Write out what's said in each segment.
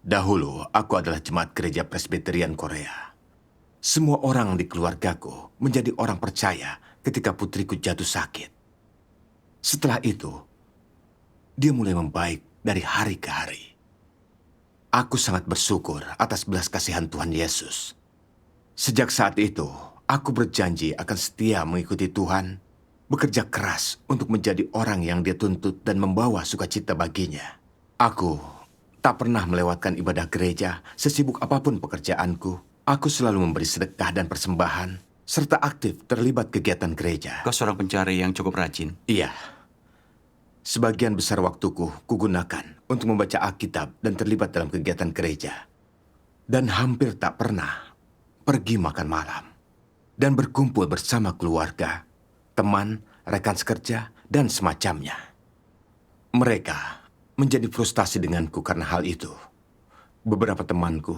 Dahulu, aku adalah jemaat gereja Presbyterian Korea. Semua orang di keluargaku menjadi orang percaya ketika putriku jatuh sakit. Setelah itu, dia mulai membaik dari hari ke hari. Aku sangat bersyukur atas belas kasihan Tuhan Yesus. Sejak saat itu, aku berjanji akan setia mengikuti Tuhan, bekerja keras untuk menjadi orang yang Dia tuntut dan membawa sukacita baginya. Aku tak pernah melewatkan ibadah gereja, sesibuk apapun pekerjaanku. Aku selalu memberi sedekah dan persembahan, serta aktif terlibat kegiatan gereja. Kau seorang pencari yang cukup rajin. Iya, sebagian besar waktuku kugunakan untuk membaca Alkitab dan terlibat dalam kegiatan gereja. Dan hampir tak pernah pergi makan malam dan berkumpul bersama keluarga, teman, rekan sekerja, dan semacamnya. Mereka menjadi frustasi denganku karena hal itu. Beberapa temanku,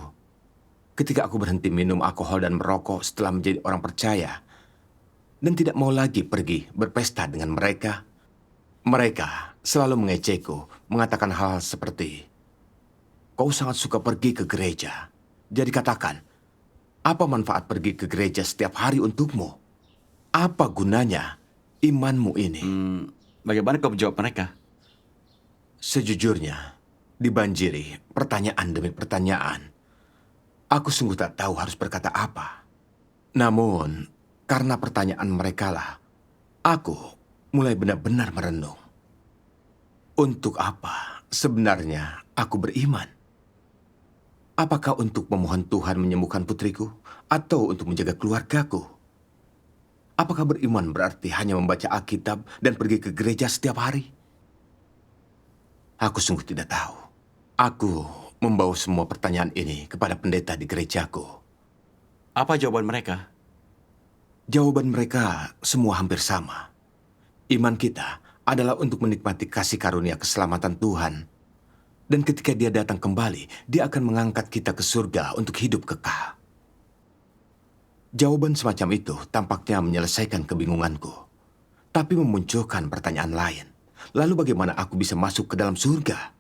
ketika aku berhenti minum alkohol dan merokok setelah menjadi orang percaya dan tidak mau lagi pergi berpesta dengan mereka, mereka selalu mengejekku, mengatakan hal-hal seperti, "Kau sangat suka pergi ke gereja. Jadi katakan, apa manfaat pergi ke gereja setiap hari untukmu? Apa gunanya imanmu ini?" Bagaimana kau menjawab mereka? Sejujurnya, dibanjiri pertanyaan demi pertanyaan. Aku sungguh tak tahu harus berkata apa. Namun, karena pertanyaan merekalah, aku mulai benar-benar merenung. Untuk apa sebenarnya aku beriman? Apakah untuk memohon Tuhan menyembuhkan putriku atau untuk menjaga keluargaku? Apakah beriman berarti hanya membaca Alkitab dan pergi ke gereja setiap hari? Aku sungguh tidak tahu. Aku membawa semua pertanyaan ini kepada pendeta di gerejaku. Apa jawaban mereka? Jawaban mereka semua hampir sama. Iman kita adalah untuk menikmati kasih karunia keselamatan Tuhan. Dan ketika Dia datang kembali, Dia akan mengangkat kita ke surga untuk hidup kekal. Jawaban semacam itu tampaknya menyelesaikan kebingunganku, tapi memunculkan pertanyaan lain. Lalu bagaimana aku bisa masuk ke dalam surga?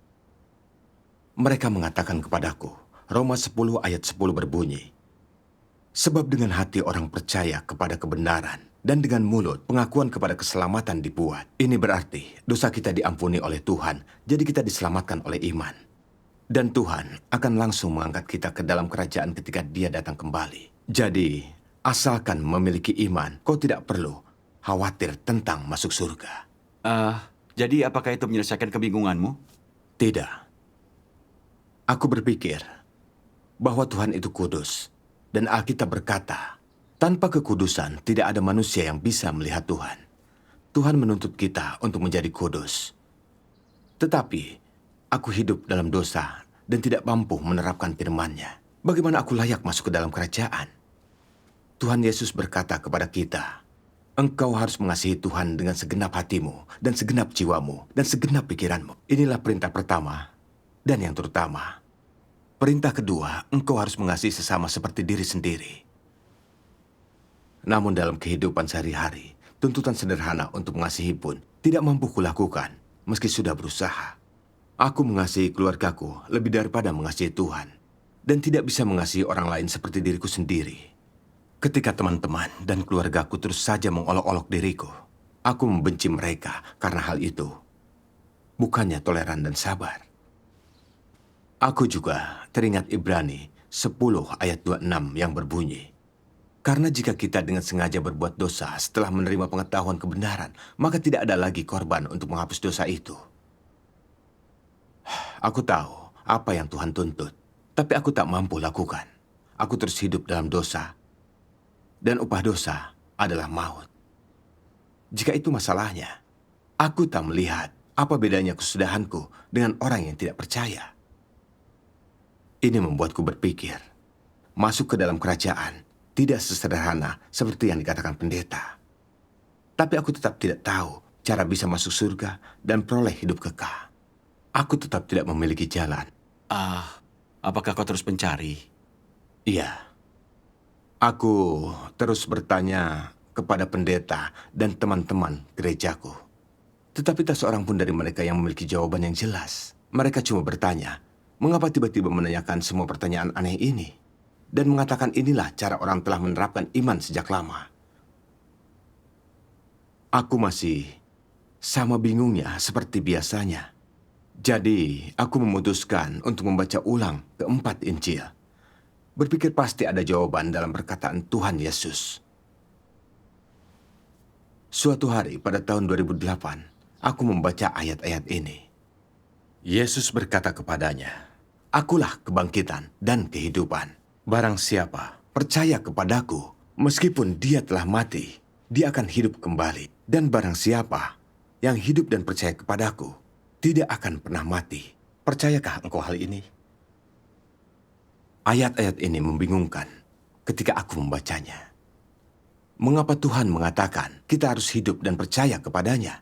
Mereka mengatakan kepadaku, Roma 10 ayat 10 berbunyi, "Sebab dengan hati orang percaya kepada kebenaran, dan dengan mulut pengakuan kepada keselamatan dibuat." Ini berarti dosa kita diampuni oleh Tuhan, jadi kita diselamatkan oleh iman. Dan Tuhan akan langsung mengangkat kita ke dalam kerajaan ketika Dia datang kembali. Jadi, asalkan memiliki iman, kau tidak perlu khawatir tentang masuk surga. Jadi apakah itu menyelesaikan kebingunganmu? Tidak. Aku berpikir bahwa Tuhan itu kudus, dan Alkitab berkata, tanpa kekudusan tidak ada manusia yang bisa melihat Tuhan. Tuhan menuntut kita untuk menjadi kudus. Tetapi, aku hidup dalam dosa dan tidak mampu menerapkan firman-Nya. Bagaimana aku layak masuk ke dalam kerajaan? Tuhan Yesus berkata kepada kita, "Engkau harus mengasihi Tuhan dengan segenap hatimu, dan segenap jiwamu, dan segenap pikiranmu." Inilah perintah pertama, dan yang terutama. Perintah kedua, engkau harus mengasihi sesama seperti diri sendiri. Namun dalam kehidupan sehari-hari, tuntutan sederhana untuk mengasihi pun tidak mampu kulakukan, meski sudah berusaha. Aku mengasihi keluargaku lebih daripada mengasihi Tuhan, dan tidak bisa mengasihi orang lain seperti diriku sendiri. Ketika teman-teman dan keluargaku terus saja mengolok-olok diriku, aku membenci mereka karena hal itu. Bukannya toleran dan sabar. Aku juga teringat Ibrani 10 ayat 26 yang berbunyi, "Karena jika kita dengan sengaja berbuat dosa setelah menerima pengetahuan kebenaran, maka tidak ada lagi korban untuk menghapus dosa itu." Aku tahu apa yang Tuhan tuntut, tapi aku tak mampu lakukan. Aku terus hidup dalam dosa, dan upah dosa adalah maut. Jika itu masalahnya, aku tak melihat apa bedanya kesudahanku dengan orang yang tidak percaya. Ini membuatku berpikir, masuk ke dalam kerajaan tidak sesederhana seperti yang dikatakan pendeta. Tapi aku tetap tidak tahu cara bisa masuk surga dan peroleh hidup kekal. Aku tetap tidak memiliki jalan. Apakah kau terus mencari? Iya. Aku terus bertanya kepada pendeta dan teman-teman gerejaku. Tetapi tak seorang pun dari mereka yang memiliki jawaban yang jelas. Mereka cuma bertanya, Mengapa tiba-tiba menanyakan semua pertanyaan aneh ini? Dan mengatakan inilah cara orang telah menerapkan iman sejak lama. Aku masih sama bingungnya seperti biasanya. Jadi, aku memutuskan untuk membaca ulang keempat Injil. Berpikir pasti ada jawaban dalam perkataan Tuhan Yesus. Suatu hari pada tahun 2008, aku membaca ayat-ayat ini. Yesus berkata kepadanya, "Akulah kebangkitan dan kehidupan. Barang siapa percaya kepadaku, meskipun dia telah mati, dia akan hidup kembali. Dan barang siapa yang hidup dan percaya kepadaku, tidak akan pernah mati." Percayakah engkau hal ini? Ayat-ayat ini membingungkan ketika aku membacanya. Mengapa Tuhan mengatakan kita harus hidup dan percaya kepadanya?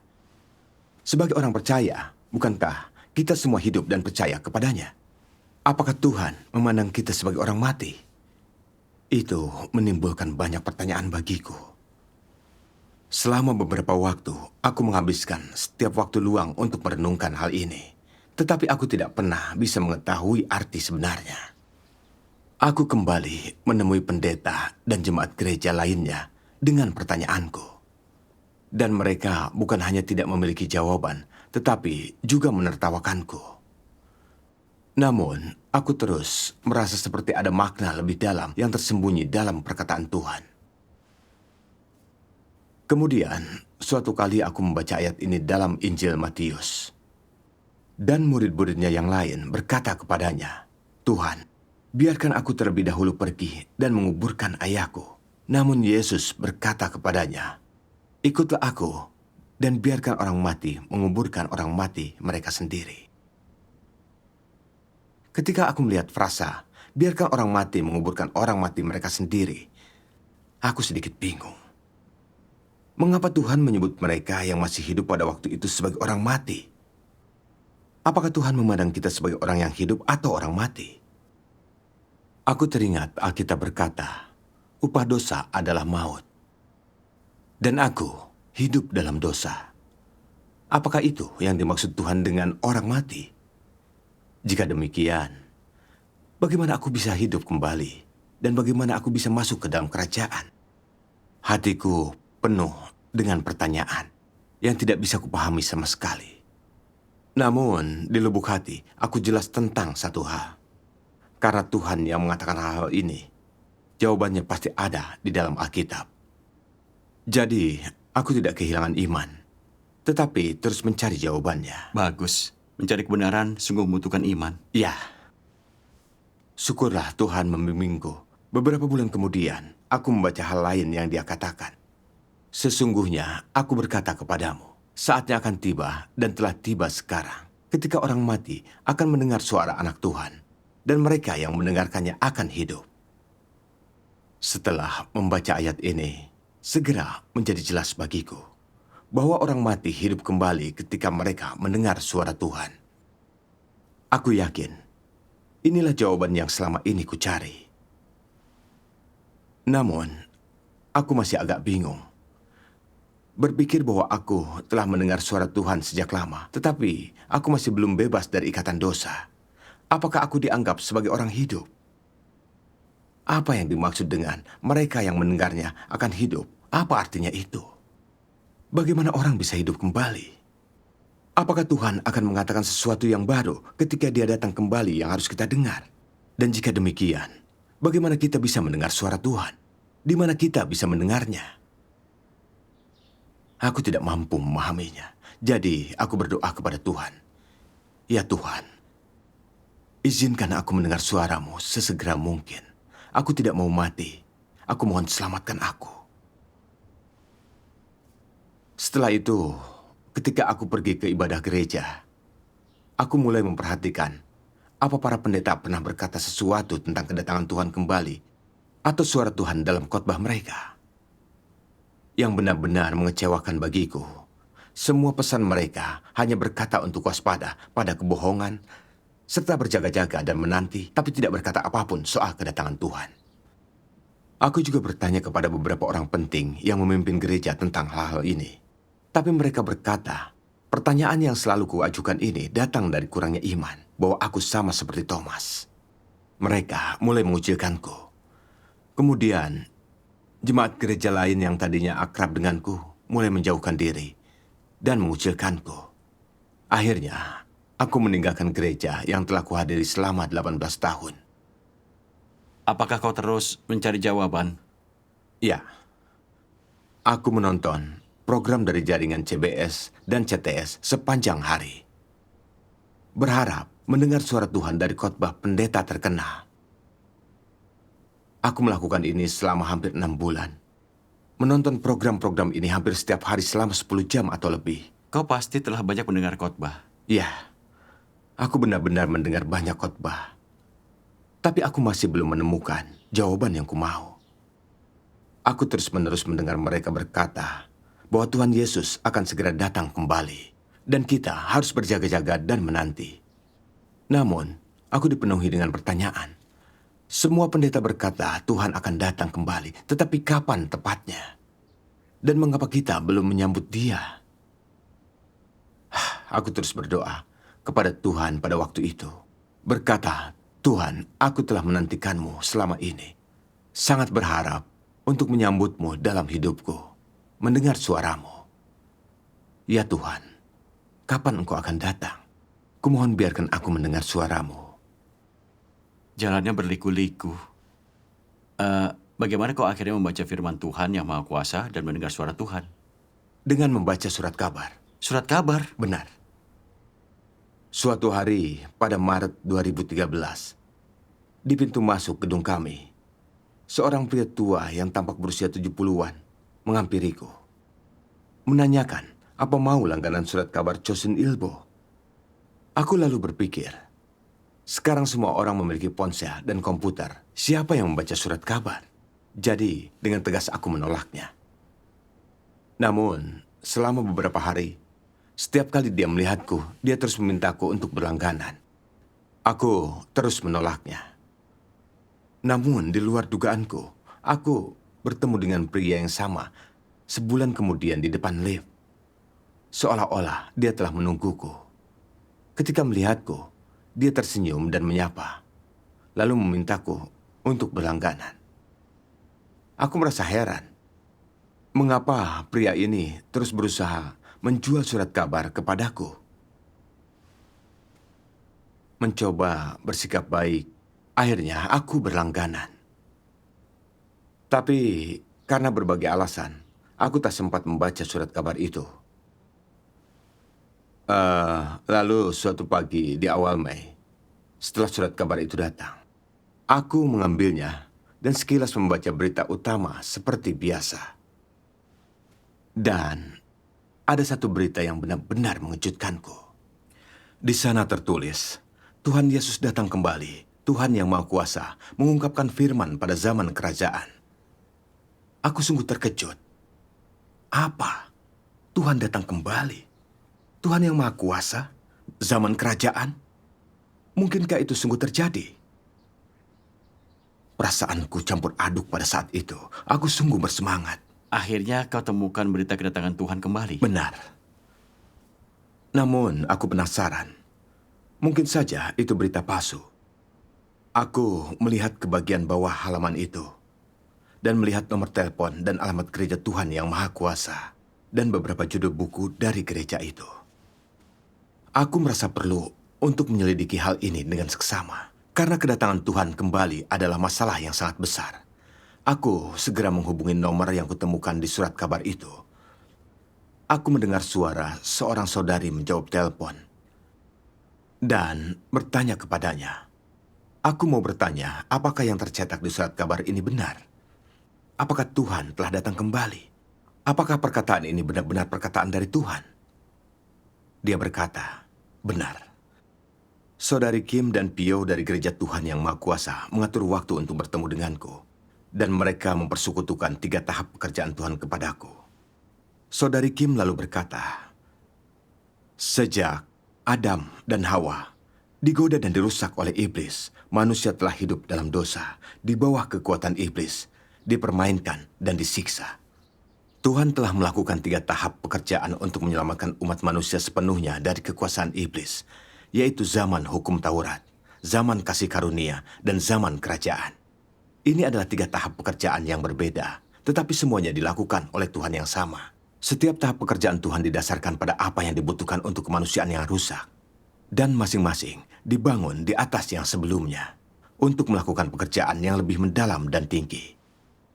Sebagai orang percaya, bukankah kita semua hidup dan percaya kepadanya? Apakah Tuhan memandang kita sebagai orang mati? Itu menimbulkan banyak pertanyaan bagiku. Selama beberapa waktu, aku menghabiskan setiap waktu luang untuk merenungkan hal ini. Tetapi aku tidak pernah bisa mengetahui arti sebenarnya. Aku kembali menemui pendeta dan jemaat gereja lainnya dengan pertanyaanku. Dan mereka bukan hanya tidak memiliki jawaban, tetapi juga menertawakanku. Namun, aku terus merasa seperti ada makna lebih dalam yang tersembunyi dalam perkataan Tuhan. Kemudian, suatu kali aku membaca ayat ini dalam Injil Matius. Dan murid-muridnya yang lain berkata kepadanya, "Tuhan, biarkan aku terlebih dahulu pergi dan menguburkan ayahku." Namun Yesus berkata kepadanya, "Ikutlah aku, dan biarkan orang mati menguburkan orang mati mereka sendiri." Ketika aku melihat frasa, "biarkan orang mati menguburkan orang mati mereka sendiri," aku sedikit bingung. Mengapa Tuhan menyebut mereka yang masih hidup pada waktu itu sebagai orang mati? Apakah Tuhan memandang kita sebagai orang yang hidup atau orang mati? Aku teringat Alkitab berkata, upah dosa adalah maut. Dan aku hidup dalam dosa. Apakah itu yang dimaksud Tuhan dengan orang mati? Jika demikian, bagaimana aku bisa hidup kembali? Dan bagaimana aku bisa masuk ke dalam kerajaan? Hatiku penuh dengan pertanyaan yang tidak bisa kupahami sama sekali. Namun, di lubuk hati, aku jelas tentang satu hal. Karena Tuhan yang mengatakan hal-hal ini, jawabannya pasti ada di dalam Alkitab. Jadi, aku tidak kehilangan iman, tetapi terus mencari jawabannya. Bagus. Mencari kebenaran sungguh membutuhkan iman. Ya, syukurlah Tuhan membimbingku. Beberapa bulan kemudian, aku membaca hal lain yang Dia katakan. Sesungguhnya, aku berkata kepadamu, saatnya akan tiba dan telah tiba sekarang, ketika orang mati akan mendengar suara anak Tuhan, dan mereka yang mendengarkannya akan hidup. Setelah membaca ayat ini, segera menjadi jelas bagiku bahwa orang mati hidup kembali ketika mereka mendengar suara Tuhan. Aku yakin, inilah jawaban yang selama ini ku cari. Namun, aku masih agak bingung. Berpikir bahwa aku telah mendengar suara Tuhan sejak lama, tetapi aku masih belum bebas dari ikatan dosa. Apakah aku dianggap sebagai orang hidup? Apa yang dimaksud dengan mereka yang mendengarnya akan hidup? Apa artinya itu? Bagaimana orang bisa hidup kembali? Apakah Tuhan akan mengatakan sesuatu yang baru ketika Dia datang kembali yang harus kita dengar? Dan jika demikian, bagaimana kita bisa mendengar suara Tuhan? Di mana kita bisa mendengarnya? Aku tidak mampu memahaminya. Jadi, aku berdoa kepada Tuhan. Ya Tuhan, izinkan aku mendengar suara-Mu sesegera mungkin. Aku tidak mau mati. Aku mohon selamatkan aku. Setelah itu, ketika aku pergi ke ibadah gereja, aku mulai memperhatikan apa para pendeta pernah berkata sesuatu tentang kedatangan Tuhan kembali atau suara Tuhan dalam khotbah mereka. Yang benar-benar mengecewakan bagiku, semua pesan mereka hanya berkata untuk waspada pada kebohongan, serta berjaga-jaga dan menanti, tapi tidak berkata apapun soal kedatangan Tuhan. Aku juga bertanya kepada beberapa orang penting yang memimpin gereja tentang hal-hal ini. Tapi mereka berkata Pertanyaan yang selalu kuajukan ini datang dari kurangnya iman bahwa aku sama seperti Thomas. Mereka mulai mengucilkanku. Kemudian, jemaat gereja lain yang tadinya akrab denganku mulai menjauhkan diri dan mengucilkanku. Akhirnya, aku meninggalkan gereja yang telah kuhadiri selama 18 tahun. Apakah kau terus mencari jawaban? Ya, aku menonton program dari jaringan CBS dan CTS sepanjang hari. Berharap mendengar suara Tuhan dari khotbah pendeta terkenal. Aku melakukan ini selama hampir 6 bulan. Menonton program-program ini hampir setiap hari selama 10 jam atau lebih. Kau pasti telah banyak mendengar khotbah. Ya, aku benar-benar mendengar banyak khotbah. Tapi aku masih belum menemukan jawaban yang kumau. Aku terus-menerus mendengar mereka berkata bahwa Tuhan Yesus akan segera datang kembali. Dan kita harus berjaga-jaga dan menanti. Namun, aku dipenuhi dengan pertanyaan. Semua pendeta berkata Tuhan akan datang kembali, tetapi kapan tepatnya? Dan mengapa kita belum menyambut Dia? Aku terus berdoa kepada Tuhan pada waktu itu. Berkata, Tuhan, aku telah menantikanmu selama ini. Sangat berharap untuk menyambutmu dalam hidupku. Mendengar suaramu. Ya Tuhan, kapan Engkau akan datang? Kumohon biarkan aku mendengar suaramu. Jalannya berliku-liku. Bagaimana kau akhirnya membaca firman Tuhan yang Maha Kuasa dan mendengar suara Tuhan? Dengan membaca surat kabar. Surat kabar? Benar. Suatu hari pada Maret 2013, di pintu masuk gedung kami, seorang pria tua yang tampak berusia 70-an menghampiriku. Menanyakan apa mau langganan surat kabar Chosin Ilbo. Aku lalu berpikir, sekarang semua orang memiliki ponsel dan komputer. Siapa yang membaca surat kabar? Jadi, dengan tegas aku menolaknya. Namun, selama beberapa hari, setiap kali dia melihatku, dia terus memintaku untuk berlangganan. Aku terus menolaknya. Namun, di luar dugaanku, aku bertemu dengan pria yang sama sebulan kemudian di depan lift. Seolah-olah dia telah menungguku. Ketika melihatku, dia tersenyum dan menyapa, lalu memintaku untuk berlangganan. Aku merasa heran. Mengapa pria ini terus berusaha menjual surat kabar kepadaku? Mencoba bersikap baik, akhirnya aku berlangganan. Tapi karena berbagai alasan, aku tak sempat membaca surat kabar itu. Lalu suatu pagi di awal Mei, setelah surat kabar itu datang, aku mengambilnya dan sekilas membaca berita utama seperti biasa. Dan ada satu berita yang benar-benar mengejutkanku. Di sana tertulis, Tuhan Yesus datang kembali. Tuhan yang Maha Kuasa mengungkapkan firman pada zaman kerajaan. Aku sungguh terkejut. Apa? Tuhan datang kembali? Tuhan yang Maha Kuasa? Zaman kerajaan? Mungkinkah itu sungguh terjadi? Perasaanku campur aduk pada saat itu. Aku sungguh bersemangat. Akhirnya kau temukan berita kedatangan Tuhan kembali. Benar. Namun aku penasaran. Mungkin saja itu berita palsu. Aku melihat ke bagian bawah halaman itu dan melihat nomor telepon dan alamat gereja Tuhan yang Maha Kuasa dan beberapa judul buku dari gereja itu. Aku merasa perlu untuk menyelidiki hal ini dengan seksama. Karena kedatangan Tuhan kembali adalah masalah yang sangat besar. Aku segera menghubungi nomor yang kutemukan di surat kabar itu. Aku mendengar suara seorang saudari menjawab telepon dan bertanya kepadanya. Aku mau bertanya, apakah yang tercetak di surat kabar ini benar? Apakah Tuhan telah datang kembali? Apakah perkataan ini benar-benar perkataan dari Tuhan? Dia berkata, benar. Saudari Kim dan Pio dari Gereja Tuhan yang Maha Kuasa mengatur waktu untuk bertemu denganku. Dan mereka mempersekutukan 3 tahap pekerjaan Tuhan kepadaku. Saudari Kim lalu berkata, sejak Adam dan Hawa digoda dan dirusak oleh iblis, manusia telah hidup dalam dosa, di bawah kekuatan iblis, dipermainkan dan disiksa. Tuhan telah melakukan 3 tahap pekerjaan untuk menyelamatkan umat manusia sepenuhnya dari kekuasaan iblis, yaitu zaman hukum Taurat, zaman kasih karunia, dan zaman kerajaan. Ini adalah 3 tahap pekerjaan yang berbeda, tetapi semuanya dilakukan oleh Tuhan yang sama. Setiap tahap pekerjaan Tuhan didasarkan pada apa yang dibutuhkan untuk kemanusiaan yang rusak. Dan masing-masing dibangun di atas yang sebelumnya untuk melakukan pekerjaan yang lebih mendalam dan tinggi.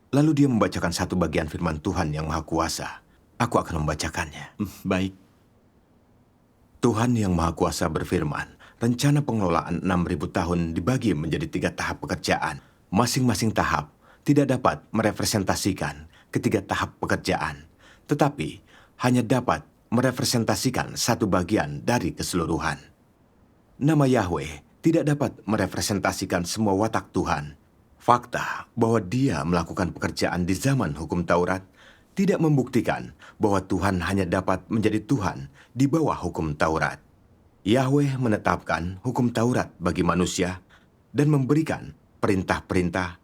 Lalu dia membacakan satu bagian firman Tuhan yang Maha Kuasa. Aku akan membacakannya. Baik. Tuhan yang Maha Kuasa berfirman, rencana pengelolaan 6.000 tahun dibagi menjadi 3 tahap pekerjaan. Masing-masing tahap tidak dapat merepresentasikan ketiga tahap pekerjaan, tetapi hanya dapat merepresentasikan satu bagian dari keseluruhan. Nama Yahweh tidak dapat merepresentasikan semua watak Tuhan. Fakta bahwa dia melakukan pekerjaan di zaman hukum Taurat tidak membuktikan bahwa Tuhan hanya dapat menjadi Tuhan di bawah hukum Taurat. Yahweh menetapkan hukum Taurat bagi manusia dan memberikan perintah-perintah,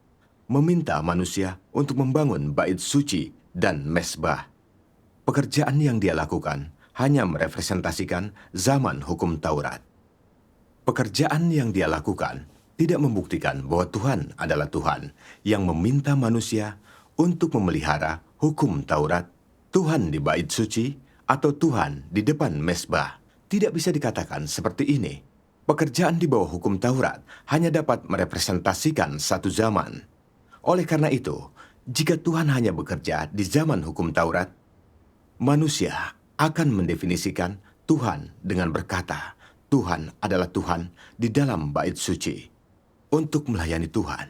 meminta manusia untuk membangun bait suci dan mezbah. Pekerjaan yang dia lakukan hanya merepresentasikan zaman hukum Taurat. Pekerjaan yang dia lakukan tidak membuktikan bahwa Tuhan adalah Tuhan yang meminta manusia untuk memelihara hukum Taurat, Tuhan di bait suci, atau Tuhan di depan mezbah. Tidak bisa dikatakan seperti ini. Pekerjaan di bawah hukum Taurat hanya dapat merepresentasikan satu zaman. Oleh karena itu, jika Tuhan hanya bekerja di zaman hukum Taurat, manusia akan mendefinisikan Tuhan dengan berkata, Tuhan adalah Tuhan di dalam bait suci. Untuk melayani Tuhan,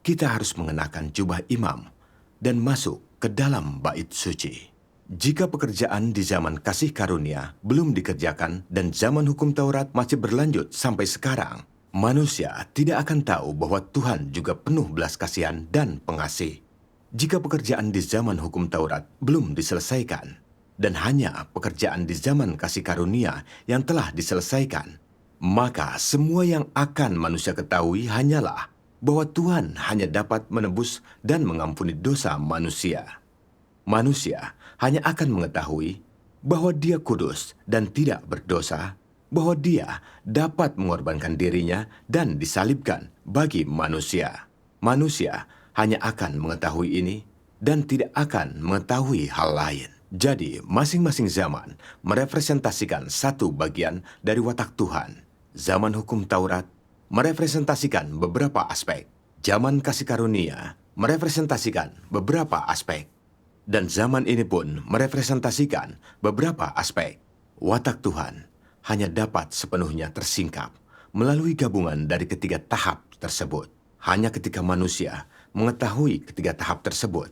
kita harus mengenakan jubah imam dan masuk ke dalam bait suci. Jika pekerjaan di zaman kasih karunia belum dikerjakan dan zaman hukum Taurat masih berlanjut sampai sekarang, manusia tidak akan tahu bahwa Tuhan juga penuh belas kasihan dan pengasih. Jika pekerjaan di zaman hukum Taurat belum diselesaikan, dan hanya pekerjaan di zaman kasih karunia yang telah diselesaikan, maka semua yang akan manusia ketahui hanyalah bahwa Tuhan hanya dapat menebus dan mengampuni dosa manusia. Manusia hanya akan mengetahui bahwa dia kudus dan tidak berdosa, bahwa dia dapat mengorbankan dirinya dan disalibkan bagi manusia. Manusia hanya akan mengetahui ini dan tidak akan mengetahui hal lain. Jadi, masing-masing zaman merepresentasikan satu bagian dari watak Tuhan. Zaman hukum Taurat merepresentasikan beberapa aspek. Zaman kasih karunia merepresentasikan beberapa aspek. Dan zaman ini pun merepresentasikan beberapa aspek. Watak Tuhan hanya dapat sepenuhnya tersingkap melalui gabungan dari ketiga tahap tersebut. Hanya ketika manusia mengetahui ketiga tahap tersebut,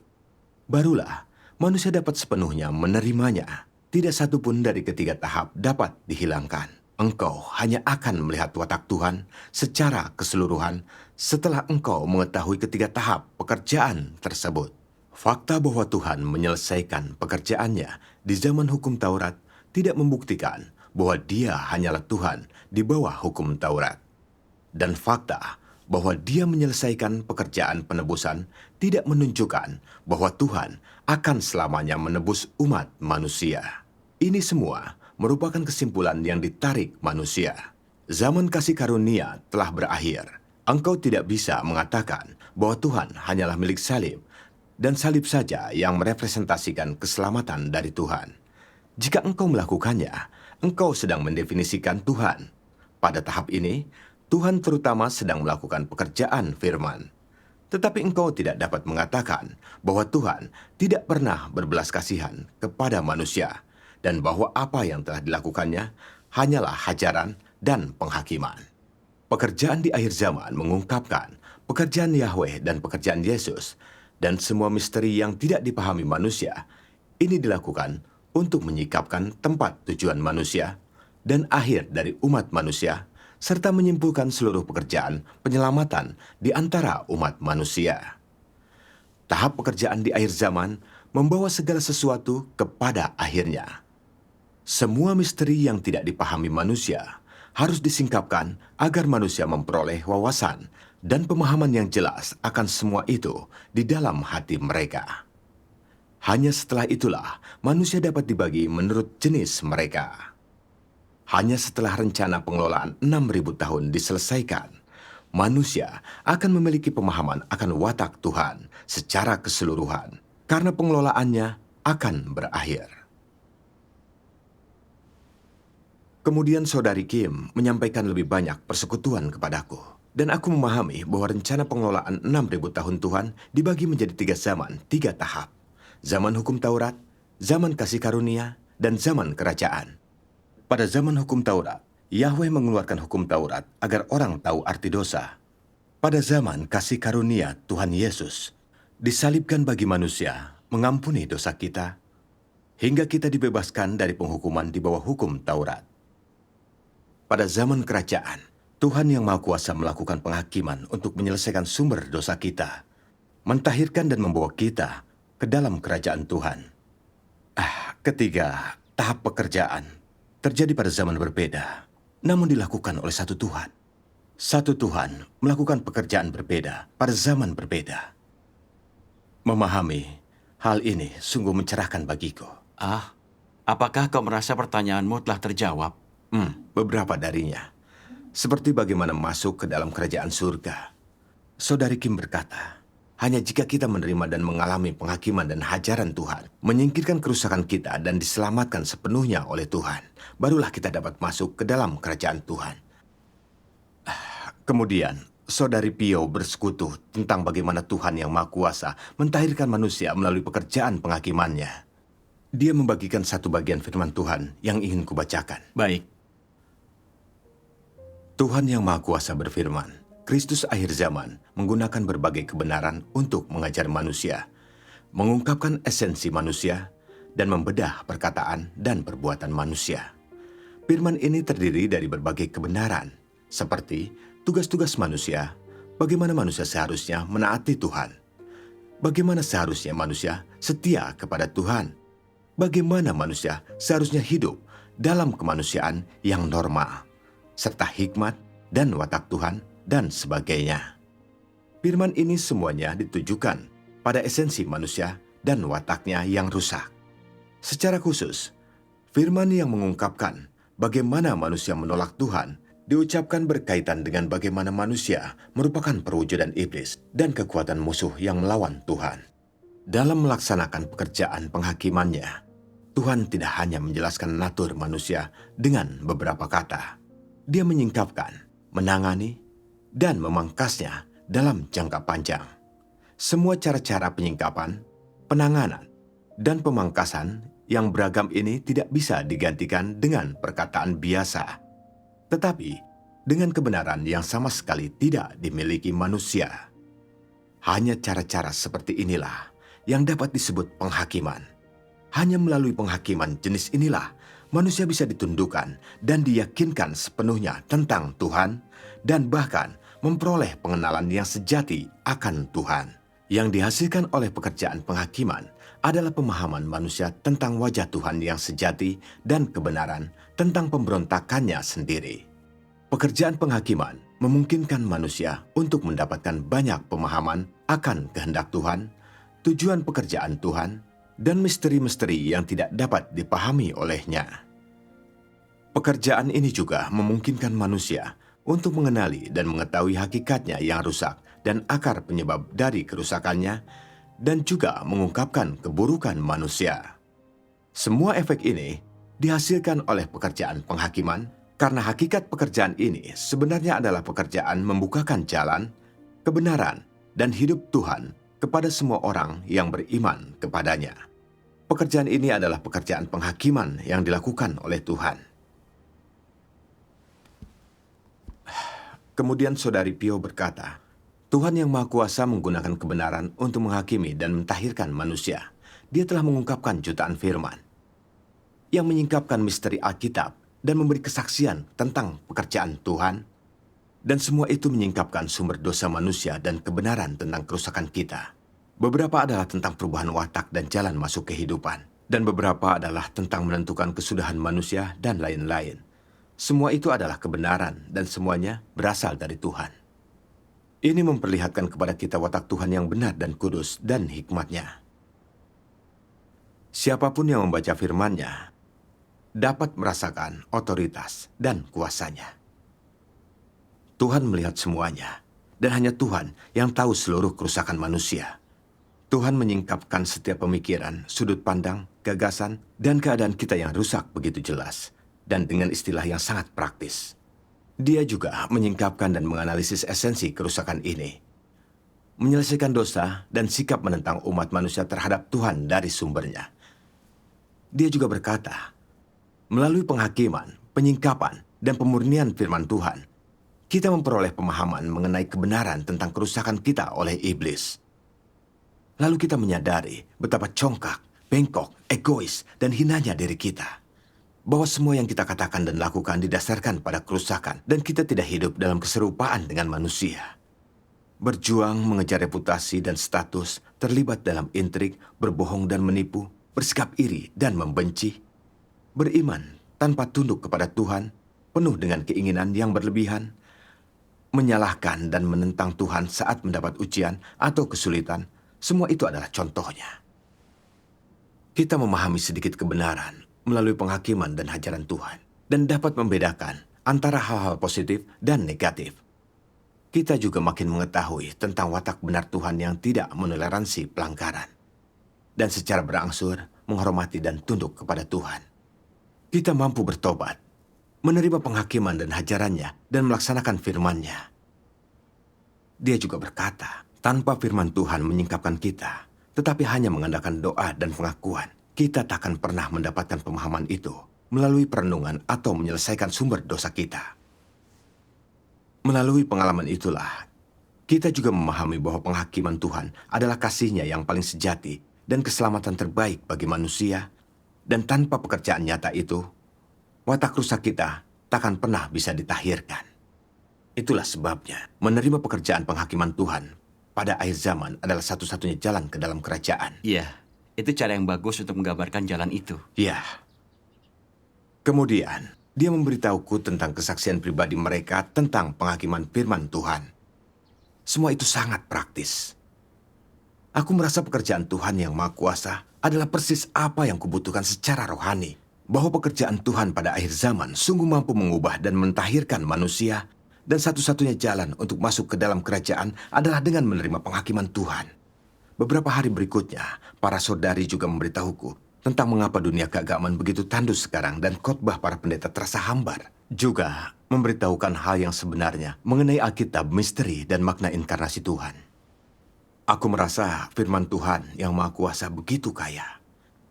barulah manusia dapat sepenuhnya menerimanya. Tidak satu pun dari ketiga tahap dapat dihilangkan. Engkau hanya akan melihat watak Tuhan secara keseluruhan setelah engkau mengetahui ketiga tahap pekerjaan tersebut. Fakta bahwa Tuhan menyelesaikan pekerjaannya di zaman hukum Taurat tidak membuktikan bahwa dia hanyalah Tuhan di bawah hukum Taurat. Dan fakta bahwa dia menyelesaikan pekerjaan penebusan tidak menunjukkan bahwa Tuhan akan selamanya menebus umat manusia. Ini semua merupakan kesimpulan yang ditarik manusia. Zaman kasih karunia telah berakhir. Engkau tidak bisa mengatakan bahwa Tuhan hanyalah milik salib, dan salib saja yang merepresentasikan keselamatan dari Tuhan. Jika engkau melakukannya, engkau sedang mendefinisikan Tuhan. Pada tahap ini, Tuhan terutama sedang melakukan pekerjaan firman. Tetapi engkau tidak dapat mengatakan bahwa Tuhan tidak pernah berbelas kasihan kepada manusia, dan bahwa apa yang telah dilakukannya hanyalah hajaran dan penghakiman. Pekerjaan di akhir zaman mengungkapkan pekerjaan Yahweh dan pekerjaan Yesus, dan semua misteri yang tidak dipahami manusia. Ini dilakukan untuk menyikapkan tempat tujuan manusia dan akhir dari umat manusia, serta menyimpulkan seluruh pekerjaan penyelamatan di antara umat manusia. Tahap pekerjaan di akhir zaman membawa segala sesuatu kepada akhirnya. Semua misteri yang tidak dipahami manusia harus disingkapkan agar manusia memperoleh wawasan dan pemahaman yang jelas akan semua itu di dalam hati mereka. Hanya setelah itulah manusia dapat dibagi menurut jenis mereka. Hanya setelah rencana pengelolaan 6.000 tahun diselesaikan, manusia akan memiliki pemahaman akan watak Tuhan secara keseluruhan karena pengelolaannya akan berakhir. Kemudian saudari Kim menyampaikan lebih banyak persekutuan kepadaku. Dan aku memahami bahwa rencana pengelolaan 6.000 tahun Tuhan dibagi menjadi 3 zaman, 3 tahap. Zaman hukum Taurat, zaman kasih karunia, dan zaman kerajaan. Pada zaman hukum Taurat, Yahweh mengeluarkan hukum Taurat agar orang tahu arti dosa. Pada zaman kasih karunia Tuhan Yesus, disalibkan bagi manusia, mengampuni dosa kita, hingga kita dibebaskan dari penghukuman di bawah hukum Taurat. Pada zaman kerajaan, Tuhan yang Maha Kuasa melakukan penghakiman untuk menyelesaikan sumber dosa kita, mentahirkan dan membawa kita ke dalam kerajaan Tuhan. Ketiga, tahap pekerjaan terjadi pada zaman berbeda, namun dilakukan oleh satu Tuhan. Satu Tuhan melakukan pekerjaan berbeda pada zaman berbeda. Memahami hal ini sungguh mencerahkan bagiku. Apakah kau merasa pertanyaanmu telah terjawab? Beberapa darinya. Seperti bagaimana masuk ke dalam kerajaan surga. Saudari Kim berkata, hanya jika kita menerima dan mengalami penghakiman dan hajaran Tuhan, menyingkirkan kerusakan kita dan diselamatkan sepenuhnya oleh Tuhan, barulah kita dapat masuk ke dalam kerajaan Tuhan. Kemudian, saudari Pio bersekutu tentang bagaimana Tuhan yang Maha Kuasa mentahirkan manusia melalui pekerjaan penghakimannya. Dia membagikan satu bagian firman Tuhan yang ingin kubacakan. Baik. Tuhan yang Maha Kuasa berfirman, Kristus akhir zaman menggunakan berbagai kebenaran untuk mengajar manusia, mengungkapkan esensi manusia, dan membedah perkataan dan perbuatan manusia. Firman ini terdiri dari berbagai kebenaran, seperti tugas-tugas manusia, bagaimana manusia seharusnya menaati Tuhan, bagaimana seharusnya manusia setia kepada Tuhan, bagaimana manusia seharusnya hidup dalam kemanusiaan yang normal, serta hikmat dan watak Tuhan, dan sebagainya. Firman ini semuanya ditujukan pada esensi manusia dan wataknya yang rusak. Secara khusus, firman yang mengungkapkan bagaimana manusia menolak Tuhan diucapkan berkaitan dengan bagaimana manusia merupakan perwujudan iblis dan kekuatan musuh yang melawan Tuhan. Dalam melaksanakan pekerjaan penghakimannya, Tuhan tidak hanya menjelaskan natur manusia dengan beberapa kata. Dia menyingkapkan, menangani, dan memangkasnya dalam jangka panjang. Semua cara-cara penyingkapan, penanganan, dan pemangkasan yang beragam ini tidak bisa digantikan dengan perkataan biasa, tetapi dengan kebenaran yang sama sekali tidak dimiliki manusia. Hanya cara-cara seperti inilah yang dapat disebut penghakiman. Hanya melalui penghakiman jenis inilah manusia bisa ditundukkan dan diyakinkan sepenuhnya tentang Tuhan dan bahkan memperoleh pengenalan yang sejati akan Tuhan. Yang dihasilkan oleh pekerjaan penghakiman adalah pemahaman manusia tentang wajah Tuhan yang sejati dan kebenaran tentang pemberontakannya sendiri. Pekerjaan penghakiman memungkinkan manusia untuk mendapatkan banyak pemahaman akan kehendak Tuhan, tujuan pekerjaan Tuhan, dan misteri-misteri yang tidak dapat dipahami olehnya. Pekerjaan ini juga memungkinkan manusia untuk mengenali dan mengetahui hakikatnya yang rusak dan akar penyebab dari kerusakannya, dan juga mengungkapkan keburukan manusia. Semua efek ini dihasilkan oleh pekerjaan penghakiman, karena hakikat pekerjaan ini sebenarnya adalah pekerjaan membukakan jalan, kebenaran, dan hidup Tuhan kepada semua orang yang beriman kepadanya. Pekerjaan ini adalah pekerjaan penghakiman yang dilakukan oleh Tuhan. Kemudian saudari Pio berkata, Tuhan yang Maha Kuasa menggunakan kebenaran untuk menghakimi dan mentahirkan manusia. Dia telah mengungkapkan jutaan firman yang menyingkapkan misteri Alkitab dan memberi kesaksian tentang pekerjaan Tuhan. Dan semua itu menyingkapkan sumber dosa manusia dan kebenaran tentang kerusakan kita. Beberapa adalah tentang perubahan watak dan jalan masuk kehidupan. Dan beberapa adalah tentang menentukan kesudahan manusia dan lain-lain. Semua itu adalah kebenaran dan semuanya berasal dari Tuhan. Ini memperlihatkan kepada kita watak Tuhan yang benar dan kudus dan hikmatnya. Siapapun yang membaca firman-Nya dapat merasakan otoritas dan kuasanya. Tuhan melihat semuanya, dan hanya Tuhan yang tahu seluruh kerusakan manusia. Tuhan menyingkapkan setiap pemikiran, sudut pandang, gagasan, dan keadaan kita yang rusak begitu jelas, dan dengan istilah yang sangat praktis. Dia juga menyingkapkan dan menganalisis esensi kerusakan ini, menyelesaikan dosa dan sikap menentang umat manusia terhadap Tuhan dari sumbernya. Dia juga berkata, melalui penghakiman, penyingkapan, dan pemurnian firman Tuhan, kita memperoleh pemahaman mengenai kebenaran tentang kerusakan kita oleh iblis. Lalu kita menyadari betapa congkak, bengkok, egois, dan hinanya diri kita. Bahwa semua yang kita katakan dan lakukan didasarkan pada kerusakan, dan kita tidak hidup dalam keserupaan dengan manusia. Berjuang mengejar reputasi dan status, terlibat dalam intrik, berbohong dan menipu, bersikap iri dan membenci, beriman tanpa tunduk kepada Tuhan, penuh dengan keinginan yang berlebihan, menyalahkan dan menentang Tuhan saat mendapat ujian atau kesulitan, semua itu adalah contohnya. Kita memahami sedikit kebenaran melalui penghakiman dan ajaran Tuhan, dan dapat membedakan antara hal-hal positif dan negatif. Kita juga makin mengetahui tentang watak benar Tuhan yang tidak menoleransi pelanggaran, dan secara berangsur menghormati dan tunduk kepada Tuhan. Kita mampu bertobat, menerima penghakiman dan ajarannya, dan melaksanakan firman-Nya. Dia juga berkata, tanpa firman Tuhan menyingkapkan kita, tetapi hanya mengandalkan doa dan pengakuan, kita takkan pernah mendapatkan pemahaman itu melalui perenungan atau menyelesaikan sumber dosa kita. Melalui pengalaman itulah, kita juga memahami bahwa penghakiman Tuhan adalah kasih-Nya yang paling sejati dan keselamatan terbaik bagi manusia, dan tanpa pekerjaan nyata itu, watak rusak kita takkan pernah bisa ditahirkan. Itulah sebabnya menerima pekerjaan penghakiman Tuhan pada akhir zaman adalah satu-satunya jalan ke dalam kerajaan. Iya, itu cara yang bagus untuk menggambarkan jalan itu. Ya. Kemudian, dia memberitahuku tentang kesaksian pribadi mereka tentang penghakiman firman Tuhan. Semua itu sangat praktis. Aku merasa pekerjaan Tuhan yang Maha Kuasa adalah persis apa yang kubutuhkan secara rohani. Bahwa pekerjaan Tuhan pada akhir zaman sungguh mampu mengubah dan mentahirkan manusia, dan satu-satunya jalan untuk masuk ke dalam kerajaan adalah dengan menerima penghakiman Tuhan. Beberapa hari berikutnya, para saudari juga memberitahuku tentang mengapa dunia keagamaan begitu tandus sekarang dan khotbah para pendeta terasa hambar. Juga memberitahukan hal yang sebenarnya mengenai Alkitab, misteri, dan makna inkarnasi Tuhan. Aku merasa firman Tuhan yang Maha Kuasa begitu kaya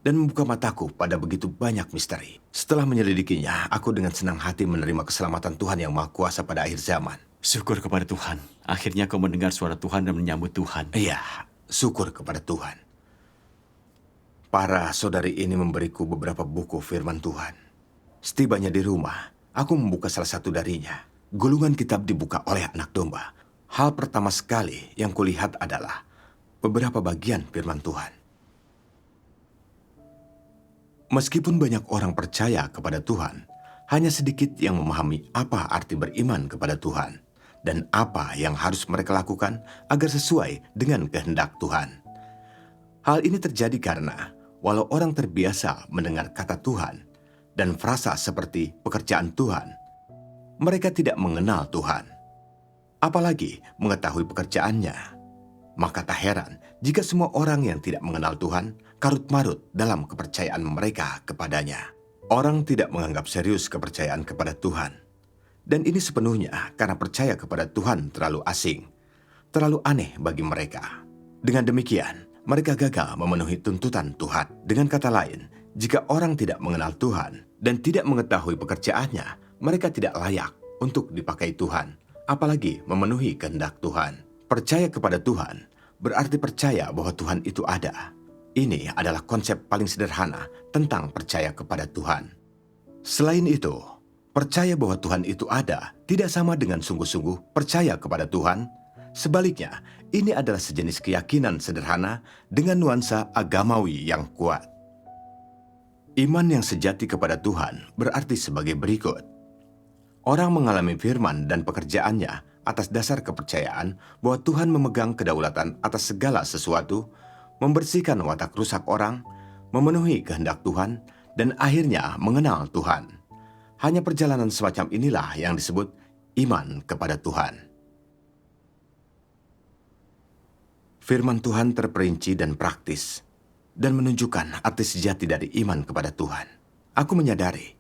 dan membuka mataku pada begitu banyak misteri. Setelah menyelidikinya, aku dengan senang hati menerima keselamatan Tuhan yang Maha Kuasa pada akhir zaman. Syukur kepada Tuhan. Akhirnya kau mendengar suara Tuhan dan menyambut Tuhan. Iya, syukur kepada Tuhan. Para saudari ini memberiku beberapa buku firman Tuhan. Setibanya di rumah, aku membuka salah satu darinya. Gulungan kitab dibuka oleh anak domba. Hal pertama sekali yang kulihat adalah beberapa bagian firman Tuhan. Meskipun banyak orang percaya kepada Tuhan, hanya sedikit yang memahami apa arti beriman kepada Tuhan dan apa yang harus mereka lakukan agar sesuai dengan kehendak Tuhan. Hal ini terjadi karena walau orang terbiasa mendengar kata Tuhan dan frasa seperti pekerjaan Tuhan, mereka tidak mengenal Tuhan, apalagi mengetahui pekerjaannya. Maka tak heran jika semua orang yang tidak mengenal Tuhan karut-marut dalam kepercayaan mereka kepadanya. Orang tidak menganggap serius kepercayaan kepada Tuhan. Dan ini sepenuhnya karena percaya kepada Tuhan terlalu asing, terlalu aneh bagi mereka. Dengan demikian, mereka gagal memenuhi tuntutan Tuhan. Dengan kata lain, jika orang tidak mengenal Tuhan dan tidak mengetahui pekerjaannya, mereka tidak layak untuk dipakai Tuhan, apalagi memenuhi kehendak Tuhan. Percaya kepada Tuhan berarti percaya bahwa Tuhan itu ada. Ini adalah konsep paling sederhana tentang percaya kepada Tuhan. Selain itu, percaya bahwa Tuhan itu ada tidak sama dengan sungguh-sungguh percaya kepada Tuhan. Sebaliknya, ini adalah sejenis keyakinan sederhana dengan nuansa agamawi yang kuat. Iman yang sejati kepada Tuhan berarti sebagai berikut. Orang mengalami firman dan pekerjaannya atas dasar kepercayaan bahwa Tuhan memegang kedaulatan atas segala sesuatu, membersihkan watak rusak orang, memenuhi kehendak Tuhan, dan akhirnya mengenal Tuhan. Hanya perjalanan semacam inilah yang disebut iman kepada Tuhan. Firman Tuhan terperinci dan praktis, dan menunjukkan arti sejati dari iman kepada Tuhan. Aku menyadari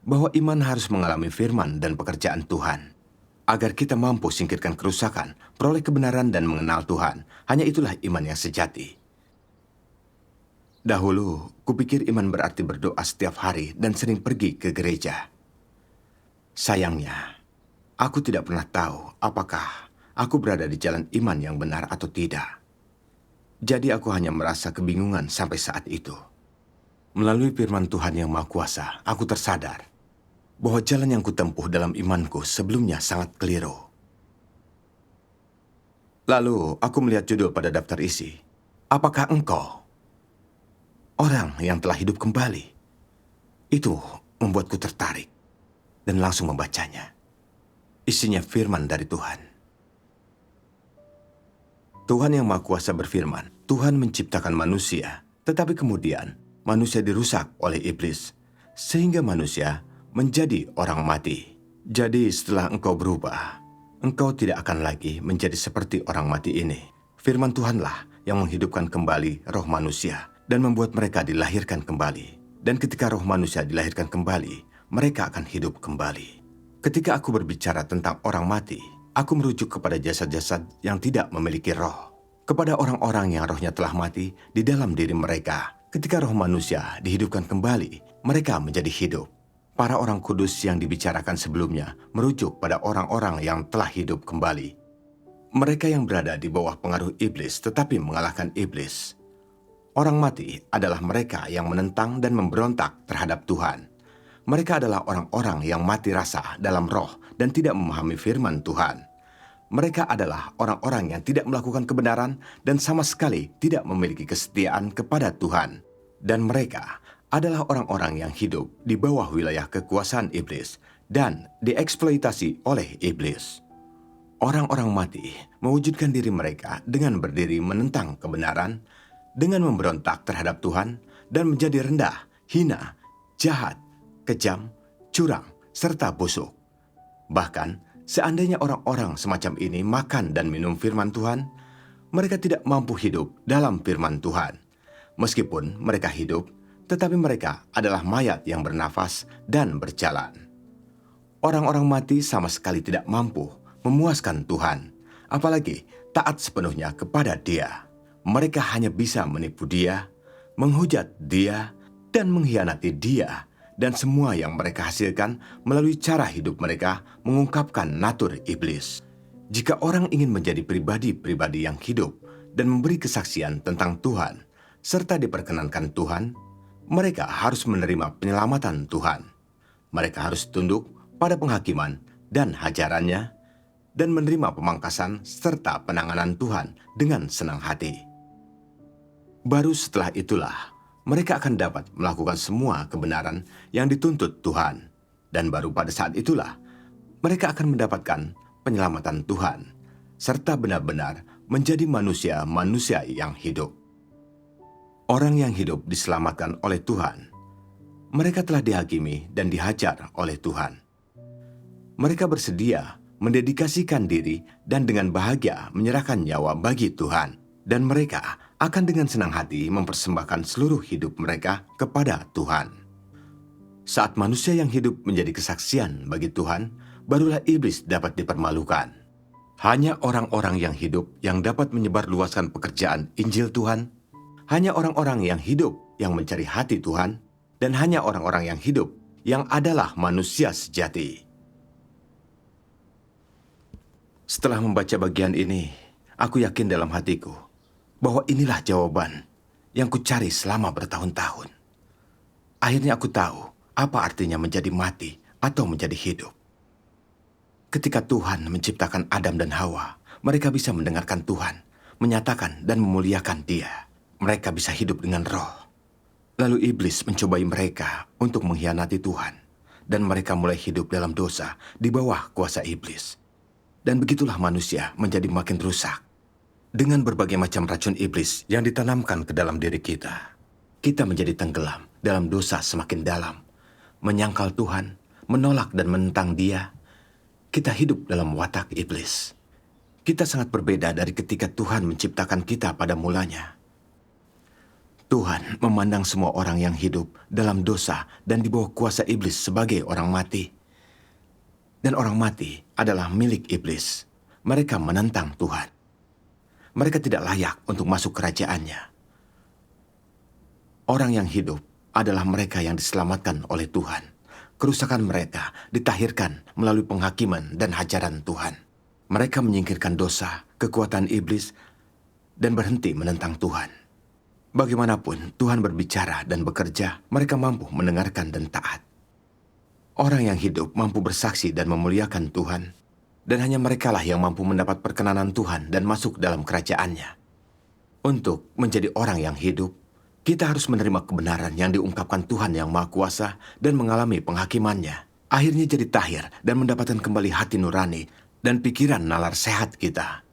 bahwa iman harus mengalami firman dan pekerjaan Tuhan, agar kita mampu singkirkan kerusakan, peroleh kebenaran dan mengenal Tuhan. Hanya itulah iman yang sejati. Dahulu, kupikir iman berarti berdoa setiap hari dan sering pergi ke gereja. Sayangnya, aku tidak pernah tahu apakah aku berada di jalan iman yang benar atau tidak. Jadi aku hanya merasa kebingungan sampai saat itu. Melalui firman Tuhan yang Maha Kuasa, aku tersadar bahwa jalan yang kutempuh dalam imanku sebelumnya sangat keliru. Lalu aku melihat judul pada daftar isi, "Apakah engkau orang yang telah hidup kembali?" Itu membuatku tertarik dan langsung membacanya. Isinya firman dari Tuhan. Tuhan yang Maha Kuasa berfirman, Tuhan menciptakan manusia, tetapi kemudian manusia dirusak oleh iblis, sehingga manusia menjadi orang mati. Jadi setelah engkau berubah, engkau tidak akan lagi menjadi seperti orang mati ini. Firman Tuhanlah yang menghidupkan kembali roh manusia dan membuat mereka dilahirkan kembali. Dan ketika roh manusia dilahirkan kembali, mereka akan hidup kembali. Ketika aku berbicara tentang orang mati, aku merujuk kepada jasad-jasad yang tidak memiliki roh, kepada orang-orang yang rohnya telah mati di dalam diri mereka. Ketika roh manusia dihidupkan kembali, mereka menjadi hidup. Para orang kudus yang dibicarakan sebelumnya merujuk pada orang-orang yang telah hidup kembali. Mereka yang berada di bawah pengaruh iblis tetapi mengalahkan iblis. Orang mati adalah mereka yang menentang dan memberontak terhadap Tuhan. Mereka adalah orang-orang yang mati rasa dalam roh dan tidak memahami firman Tuhan. Mereka adalah orang-orang yang tidak melakukan kebenaran dan sama sekali tidak memiliki kesetiaan kepada Tuhan. Dan mereka adalah orang-orang yang hidup di bawah wilayah kekuasaan iblis dan dieksploitasi oleh iblis. Orang-orang mati mewujudkan diri mereka dengan berdiri menentang kebenaran, dengan memberontak terhadap Tuhan, dan menjadi rendah, hina, jahat, kejam, curang, serta busuk. Bahkan, seandainya orang-orang semacam ini makan dan minum firman Tuhan, mereka tidak mampu hidup dalam firman Tuhan. Meskipun mereka hidup, tetapi mereka adalah mayat yang bernafas dan berjalan. Orang-orang mati sama sekali tidak mampu memuaskan Tuhan, apalagi taat sepenuhnya kepada Dia. Mereka hanya bisa menipu Dia, menghujat Dia, dan mengkhianati Dia. Dan semua yang mereka hasilkan melalui cara hidup mereka mengungkapkan natur iblis. Jika orang ingin menjadi pribadi-pribadi yang hidup dan memberi kesaksian tentang Tuhan, serta diperkenankan Tuhan, mereka harus menerima penyelamatan Tuhan. Mereka harus tunduk pada penghakiman dan hajarannya, dan menerima pemangkasan serta penanganan Tuhan dengan senang hati. Baru setelah itulah, mereka akan dapat melakukan semua kebenaran yang dituntut Tuhan. Dan baru pada saat itulah, mereka akan mendapatkan penyelamatan Tuhan, serta benar-benar menjadi manusia-manusia yang hidup. Orang yang hidup diselamatkan oleh Tuhan. Mereka telah dihakimi dan dihajar oleh Tuhan. Mereka bersedia mendedikasikan diri dan dengan bahagia menyerahkan nyawa bagi Tuhan. Dan mereka akan dengan senang hati mempersembahkan seluruh hidup mereka kepada Tuhan. Saat manusia yang hidup menjadi kesaksian bagi Tuhan, barulah iblis dapat dipermalukan. Hanya orang-orang yang hidup yang dapat menyebarluaskan pekerjaan Injil Tuhan. Hanya orang-orang yang hidup yang mencari hati Tuhan, dan hanya orang-orang yang hidup yang adalah manusia sejati. Setelah membaca bagian ini, aku yakin dalam hatiku bahwa inilah jawaban yang kucari selama bertahun-tahun. Akhirnya aku tahu apa artinya menjadi mati atau menjadi hidup. Ketika Tuhan menciptakan Adam dan Hawa, mereka bisa mendengarkan Tuhan, menyatakan dan memuliakan Dia. Mereka bisa hidup dengan roh. Lalu iblis mencobai mereka untuk mengkhianati Tuhan. Dan mereka mulai hidup dalam dosa di bawah kuasa iblis. Dan begitulah manusia menjadi makin rusak. Dengan berbagai macam racun iblis yang ditanamkan ke dalam diri kita. kita menjadi tenggelam dalam dosa semakin dalam, menyangkal Tuhan, menolak dan menentang Dia. Kita hidup dalam watak iblis. Kita sangat berbeda dari ketika Tuhan menciptakan kita pada mulanya. Tuhan memandang semua orang yang hidup dalam dosa dan di bawah kuasa iblis sebagai orang mati. Dan orang mati adalah milik iblis. Mereka menentang Tuhan. Mereka tidak layak untuk masuk kerajaannya. Orang yang hidup adalah mereka yang diselamatkan oleh Tuhan. Kerusakan mereka ditahirkan melalui penghakiman dan hajaran Tuhan. Mereka menyingkirkan dosa, kekuatan iblis, dan berhenti menentang Tuhan. Bagaimanapun Tuhan berbicara dan bekerja, mereka mampu mendengarkan dan taat. Orang yang hidup mampu bersaksi dan memuliakan Tuhan, dan hanya merekalah yang mampu mendapat perkenanan Tuhan dan masuk dalam kerajaannya. Untuk menjadi orang yang hidup, kita harus menerima kebenaran yang diungkapkan Tuhan yang Maha Kuasa dan mengalami penghakimannya. Akhirnya jadi tahir dan mendapatkan kembali hati nurani dan pikiran nalar sehat kita.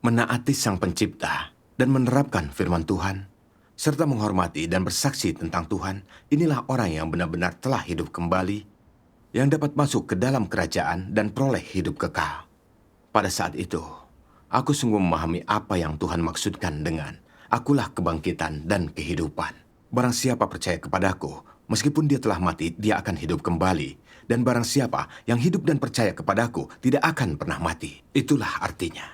Menaati Sang Pencipta dan menerapkan firman Tuhan, serta menghormati dan bersaksi tentang Tuhan, inilah orang yang benar-benar telah hidup kembali, yang dapat masuk ke dalam kerajaan dan peroleh hidup kekal. Pada saat itu, aku sungguh memahami apa yang Tuhan maksudkan dengan akulah kebangkitan dan kehidupan. Barang siapa percaya kepadaku, meskipun dia telah mati, dia akan hidup kembali. Dan barang siapa yang hidup dan percaya kepadaku, tidak akan pernah mati. Itulah artinya.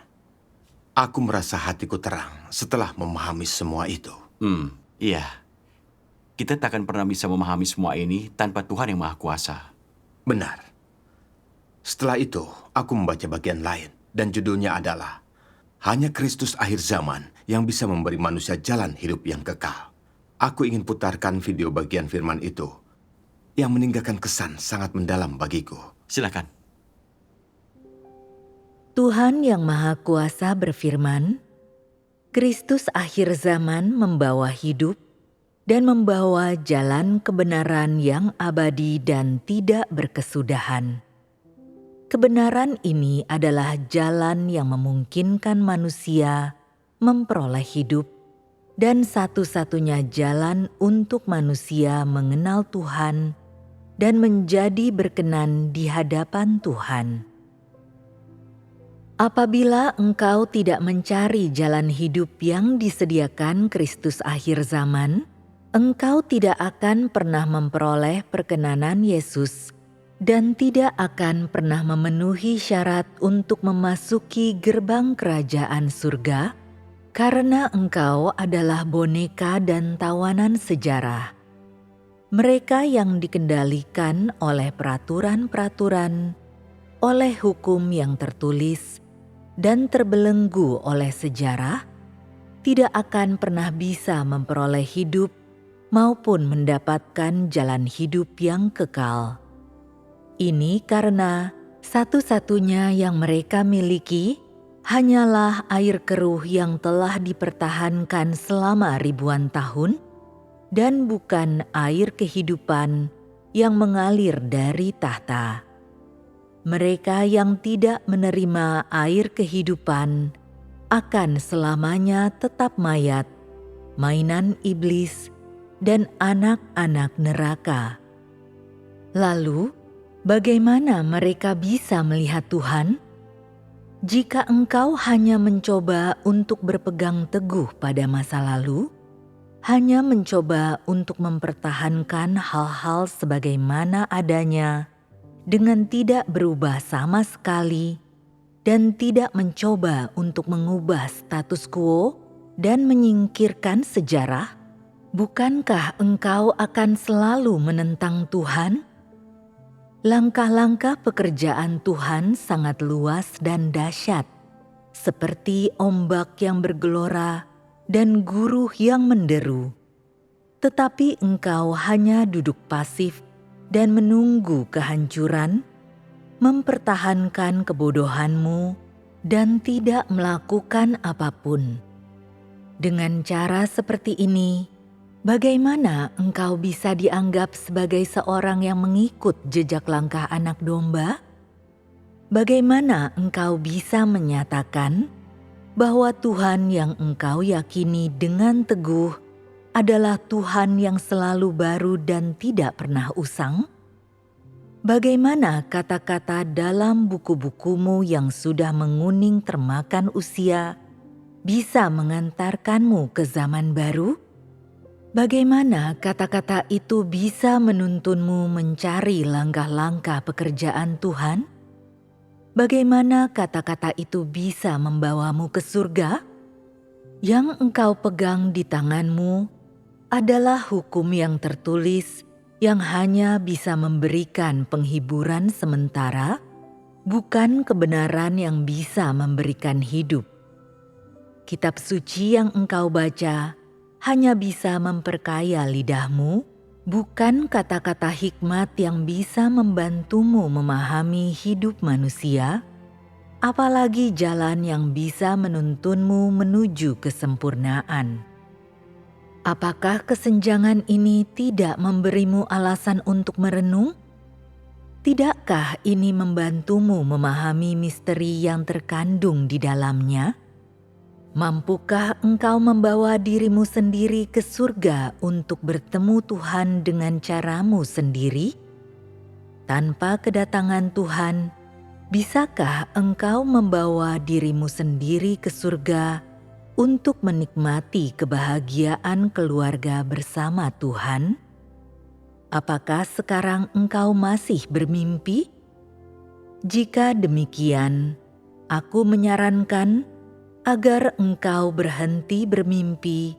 Aku merasa hatiku terang setelah memahami semua itu. Iya. Kita tak akan pernah bisa memahami semua ini tanpa Tuhan yang Maha Kuasa. Benar. Setelah itu, aku membaca bagian lain, dan judulnya adalah Hanya Kristus Akhir Zaman yang bisa memberi manusia jalan hidup yang kekal. Aku ingin putarkan video bagian firman itu, yang meninggalkan kesan sangat mendalam bagiku. Silakan. Tuhan yang Maha Kuasa berfirman, Kristus akhir zaman membawa hidup dan membawa jalan kebenaran yang abadi dan tidak berkesudahan. Kebenaran ini adalah jalan yang memungkinkan manusia memperoleh hidup dan satu-satunya jalan untuk manusia mengenal Tuhan dan menjadi berkenan di hadapan Tuhan. Apabila engkau tidak mencari jalan hidup yang disediakan Kristus akhir zaman, engkau tidak akan pernah memperoleh perkenanan Yesus dan tidak akan pernah memenuhi syarat untuk memasuki gerbang kerajaan surga, karena engkau adalah boneka dan tawanan sejarah. Mereka yang dikendalikan oleh peraturan-peraturan, oleh hukum yang tertulis, dan terbelenggu oleh sejarah, tidak akan pernah bisa memperoleh hidup maupun mendapatkan jalan hidup yang kekal. Ini karena satu-satunya yang mereka miliki hanyalah air keruh yang telah dipertahankan selama ribuan tahun dan bukan air kehidupan yang mengalir dari tahta. Mereka yang tidak menerima air kehidupan akan selamanya tetap mayat, mainan iblis, dan anak-anak neraka. Lalu, bagaimana mereka bisa melihat Tuhan? Jika engkau hanya mencoba untuk berpegang teguh pada masa lalu, hanya mencoba untuk mempertahankan hal-hal sebagaimana adanya, dengan tidak berubah sama sekali, dan tidak mencoba untuk mengubah status quo dan menyingkirkan sejarah, bukankah engkau akan selalu menentang Tuhan? Langkah-langkah pekerjaan Tuhan sangat luas dan dahsyat, seperti ombak yang bergelora dan guruh yang menderu. Tetapi engkau hanya duduk pasif dan menunggu kehancuran, mempertahankan kebodohanmu, dan tidak melakukan apapun. Dengan cara seperti ini, bagaimana engkau bisa dianggap sebagai seorang yang mengikut jejak langkah anak domba? Bagaimana engkau bisa menyatakan bahwa Tuhan yang engkau yakini dengan teguh adalah Tuhan yang selalu baru dan tidak pernah usang? Bagaimana kata-kata dalam buku-bukumu yang sudah menguning termakan usia bisa mengantarkanmu ke zaman baru? Bagaimana kata-kata itu bisa menuntunmu mencari langkah-langkah pekerjaan Tuhan? Bagaimana kata-kata itu bisa membawamu ke surga? Yang engkau pegang di tanganmu adalah hukum yang tertulis yang hanya bisa memberikan penghiburan sementara, bukan kebenaran yang bisa memberikan hidup. Kitab suci yang engkau baca hanya bisa memperkaya lidahmu, bukan kata-kata hikmat yang bisa membantumu memahami hidup manusia, apalagi jalan yang bisa menuntunmu menuju kesempurnaan. Apakah kesenjangan ini tidak memberimu alasan untuk merenung? Tidakkah ini membantumu memahami misteri yang terkandung di dalamnya? Mampukah engkau membawa dirimu sendiri ke surga untuk bertemu Tuhan dengan caramu sendiri? Tanpa kedatangan Tuhan, bisakah engkau membawa dirimu sendiri ke surga untuk menikmati kebahagiaan keluarga bersama Tuhan? Apakah sekarang engkau masih bermimpi? Jika demikian, aku menyarankan agar engkau berhenti bermimpi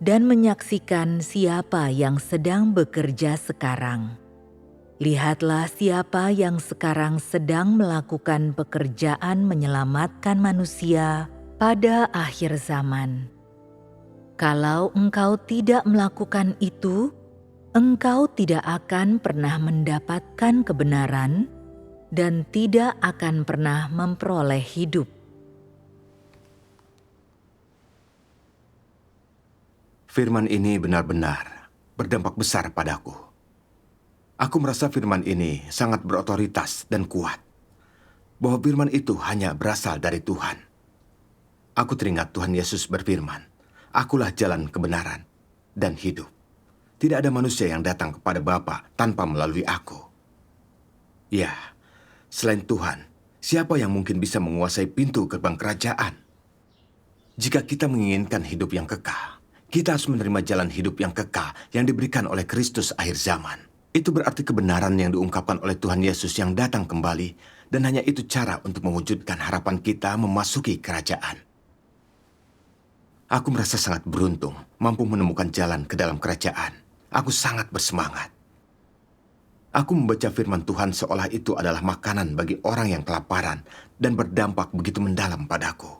dan menyaksikan siapa yang sedang bekerja sekarang. Lihatlah siapa yang sekarang sedang melakukan pekerjaan menyelamatkan manusia pada akhir zaman. Kalau engkau tidak melakukan itu, engkau tidak akan pernah mendapatkan kebenaran dan tidak akan pernah memperoleh hidup. Firman ini benar-benar berdampak besar padaku. Aku merasa firman ini sangat berotoritas dan kuat, bahwa firman itu hanya berasal dari Tuhan. Aku teringat Tuhan Yesus berfirman, "Akulah jalan kebenaran dan hidup. Tidak ada manusia yang datang kepada Bapa tanpa melalui aku." Ya, selain Tuhan, siapa yang mungkin bisa menguasai pintu gerbang kerajaan? Jika kita menginginkan hidup yang kekal, kita harus menerima jalan hidup yang kekal yang diberikan oleh Kristus akhir zaman. Itu berarti kebenaran yang diungkapkan oleh Tuhan Yesus yang datang kembali, dan hanya itu cara untuk mewujudkan harapan kita memasuki kerajaan. Aku merasa sangat beruntung mampu menemukan jalan ke dalam kerajaan. Aku sangat bersemangat. Aku membaca firman Tuhan seolah itu adalah makanan bagi orang yang kelaparan dan berdampak begitu mendalam padaku.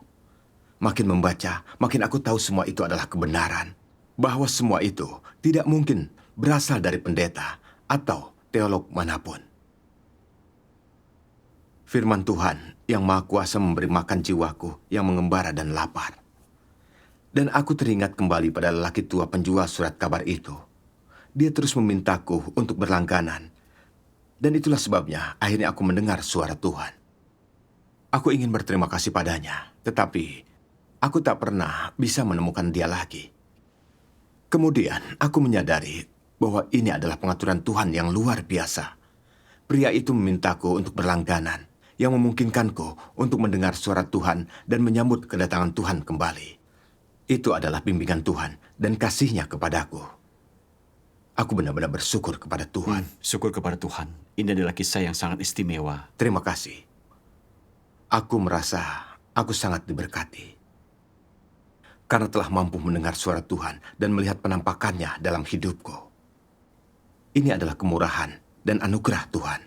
Makin membaca, makin aku tahu semua itu adalah kebenaran. Bahwa semua itu tidak mungkin berasal dari pendeta atau teolog manapun. Firman Tuhan yang Maha Kuasa memberi makan jiwaku yang mengembara dan lapar. Dan aku teringat kembali pada lelaki tua penjual surat kabar itu. Dia terus memintaku untuk berlangganan. Dan itulah sebabnya akhirnya aku mendengar suara Tuhan. Aku ingin berterima kasih padanya, tetapi aku tak pernah bisa menemukan dia lagi. Kemudian aku menyadari bahwa ini adalah pengaturan Tuhan yang luar biasa. Pria itu memintaku untuk berlangganan, yang memungkinkanku untuk mendengar suara Tuhan dan menyambut kedatangan Tuhan kembali. Itu adalah bimbingan Tuhan dan kasih-Nya kepadaku. Aku benar-benar bersyukur kepada Tuhan. Syukur kepada Tuhan. Ini adalah kisah yang sangat istimewa. Terima kasih. Aku merasa aku sangat diberkati. Karena telah mampu mendengar suara Tuhan dan melihat penampakannya dalam hidupku. Ini adalah kemurahan dan anugerah Tuhan.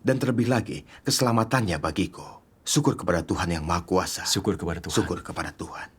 Dan terlebih lagi, keselamatannya bagiku. Syukur kepada Tuhan yang Maha Kuasa. Syukur kepada Tuhan. Syukur kepada Tuhan.